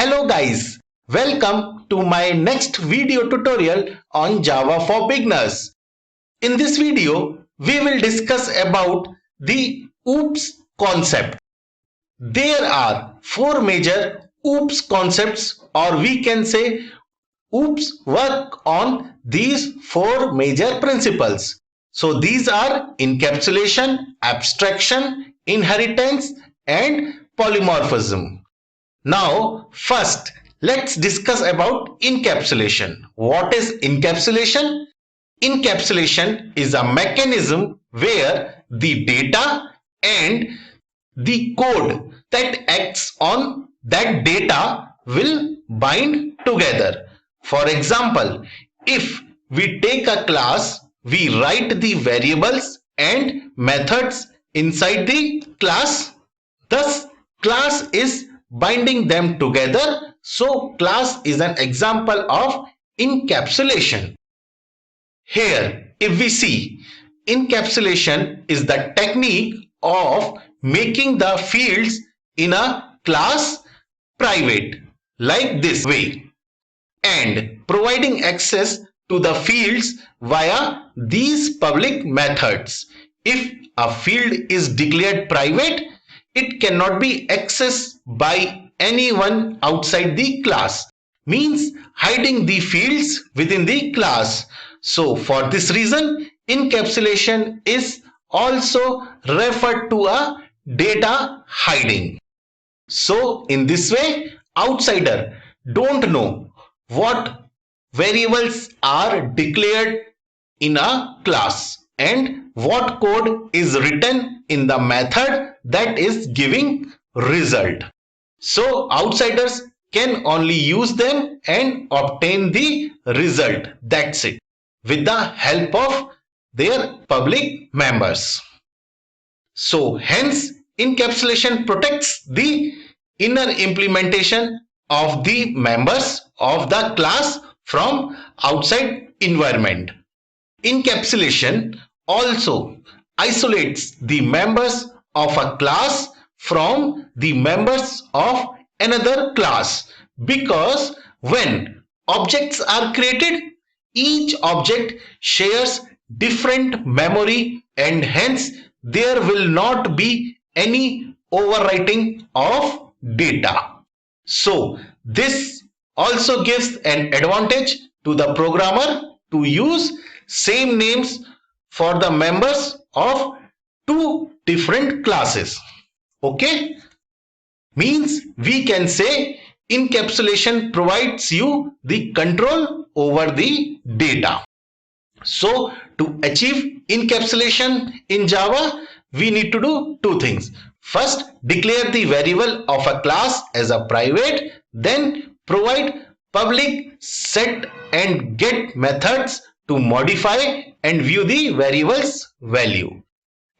Hello guys, welcome to my next video tutorial on Java for beginners. In this video, we will discuss about the OOPS concept. There are four major OOPS concepts, or we can say OOPS work on these four major principles. So these are encapsulation, abstraction, inheritance and polymorphism. Now, first, let's discuss about encapsulation. What is encapsulation? Encapsulation is a mechanism where the data and the code that acts on that data will bind together. For example, if we take a class, we write the variables and methods inside the class. Thus, class is binding them together. So class is an example of encapsulation. Here, if we see, encapsulation is the technique of making the fields in a class private, like this way, and providing access to the fields via these public methods. If a field is declared private, it cannot be accessed by anyone outside the class, means hiding the fields within the class. So for this reason, encapsulation is also referred to a data hiding. So in this way, outsider don't know what variables are declared in a class and what code is written in the method that is giving result. So outsiders can only use them and obtain the result. That's it, with the help of their public members. So hence, encapsulation protects the inner implementation of the members of the class from outside environment. Encapsulation also isolates the members of a class from the members of another class, because when objects are created, each object shares different memory and hence there will not be any overwriting of data. So this also gives an advantage to the programmer to use same names for the members of two different classes. Okay, means we can say encapsulation provides you the control over the data. So to achieve encapsulation in Java, we need to do two things. First, declare the variable of a class as a private, then provide public set and get methods to modify and view the variable's value.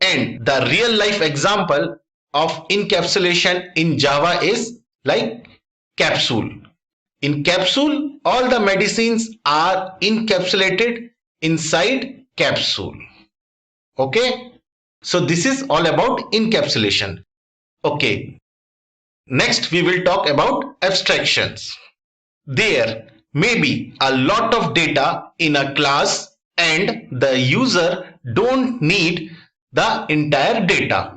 And the real life example of encapsulation in Java is like capsule. In capsule, all the medicines are encapsulated inside capsule. Okay, so this is all about encapsulation. Okay, next we will talk about abstractions. There may be a lot of data in a class and the user don't need the entire data.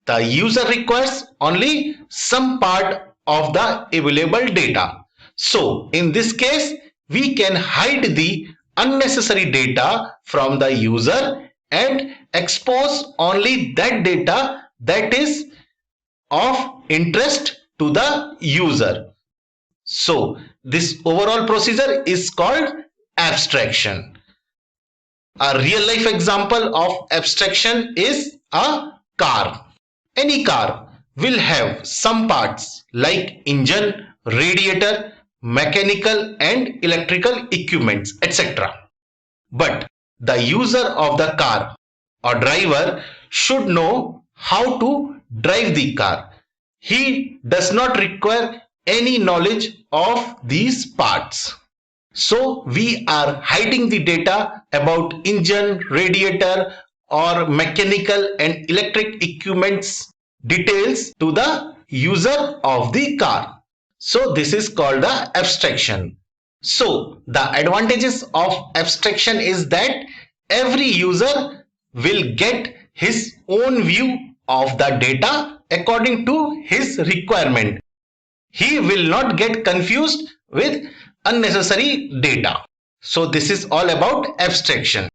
The user requires only some part of the available data. So in this case, we can hide the unnecessary data from the user and expose only that data that is of interest to the user. So this overall procedure is called abstraction. A real life example of abstraction is a car. Any car will have some parts like engine, radiator, mechanical and electrical equipments, etc. But the user of the car or driver should know how to drive the car. He does not require any knowledge of these parts. So we are hiding the data about engine, radiator or mechanical and electric equipments details to the user of the car. So this is called the abstraction. So the advantages of abstraction is that every user will get his own view of the data according to his requirement. He will not get confused with unnecessary data. So this is all about abstraction.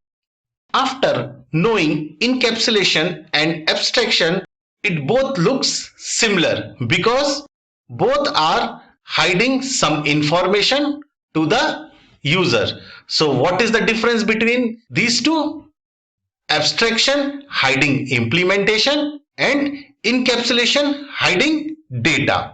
After knowing encapsulation and abstraction, it both looks similar because both are hiding some information to the user. So what is the difference between these two? Abstraction hiding implementation and encapsulation hiding data.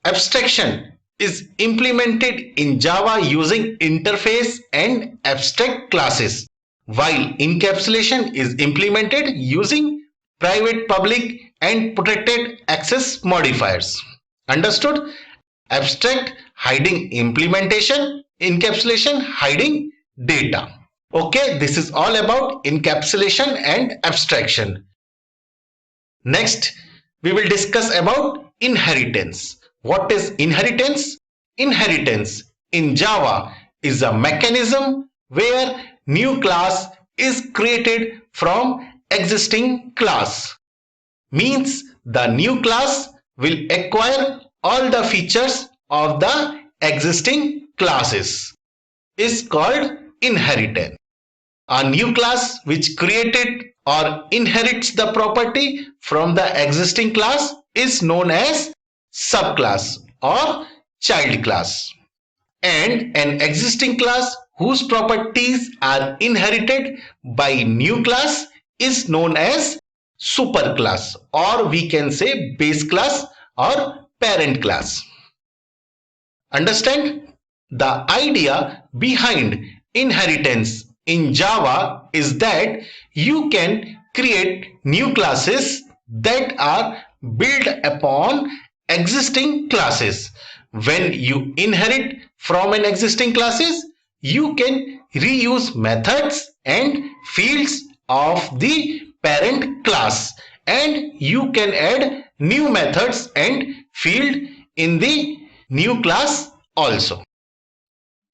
Abstraction is implemented in Java using interface and abstract classes, while encapsulation is implemented using private, public, and protected access modifiers. Understood? Abstract hiding implementation, encapsulation hiding data. Okay, this is all about encapsulation and abstraction. Next, we will discuss about inheritance. What is inheritance? Inheritance in Java is a mechanism where new class is created from existing class. Means the new class will acquire all the features of the existing classes. Is called inheritance. A new class which created or inherits the property from the existing class is known as subclass or child class. And an existing class whose properties are inherited by new class is known as superclass, or we can say base class or parent class. Understand? The idea behind inheritance in Java is that you can create new classes that are built upon existing classes. When you inherit from an existing classes, you can reuse methods and fields of the parent class, and you can add new methods and field in the new class also.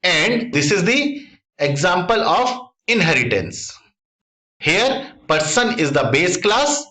And this is the example of inheritance. Here person is the base class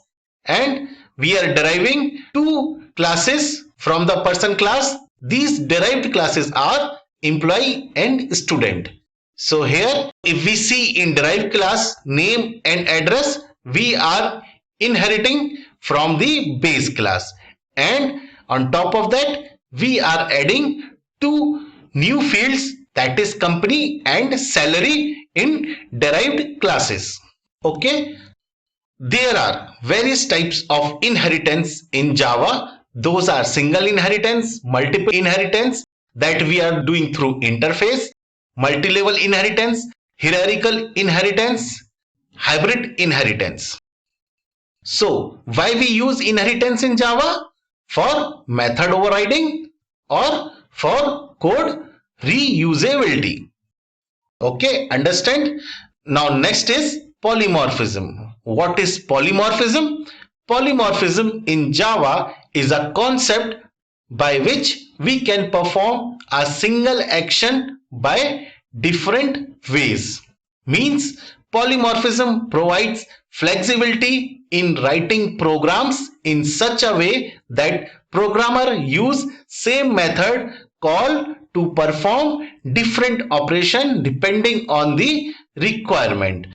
and we are deriving two classes from the person class. These derived classes are employee and student. So here if we see in derived class name and address, we are inheriting from the base class, and on top of that we are adding two new fields, that is company and salary, in derived classes. Okay, there are various types of inheritance in Java. Those are single inheritance, multiple inheritance that we are doing through interface, multi-level inheritance, hierarchical inheritance, hybrid inheritance. So why we use inheritance in Java? For method overriding or for code reusability. Okay, understand? Now next is polymorphism. What is polymorphism? Polymorphism in Java is a concept by which we can perform a single action by different ways. Means polymorphism provides flexibility in writing programs in such a way that programmer use same method call to perform different operation depending on the requirement.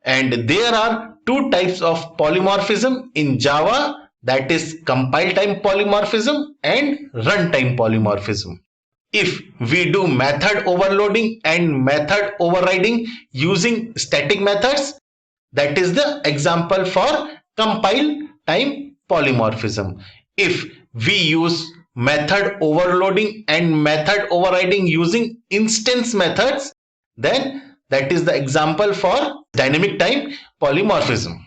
And there are two types of polymorphism in Java, that is compile time polymorphism and runtime polymorphism. If we do method overloading and method overriding using static methods, that is the example for compile time polymorphism. If we use method overloading and method overriding using instance methods, then that is the example for dynamic time polymorphism.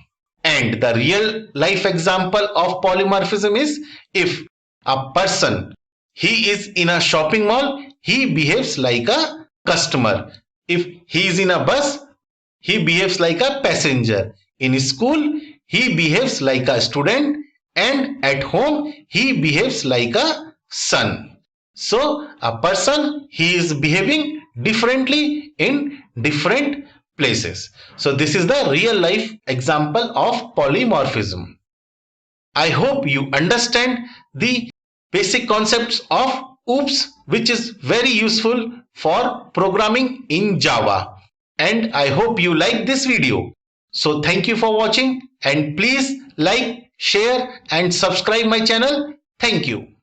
And the real life example of polymorphism is if a person, he is in a shopping mall, he behaves like a customer. If he is in a bus, he behaves like a passenger. In school, he behaves like a student, and at home, he behaves like a son. So a person, he is behaving differently in different places. So this is the real life example of polymorphism. I hope you understand the basic concepts of OOPS, which is very useful for programming in Java. And I hope you like this video. So thank you for watching, and please like, share and subscribe my channel. Thank you.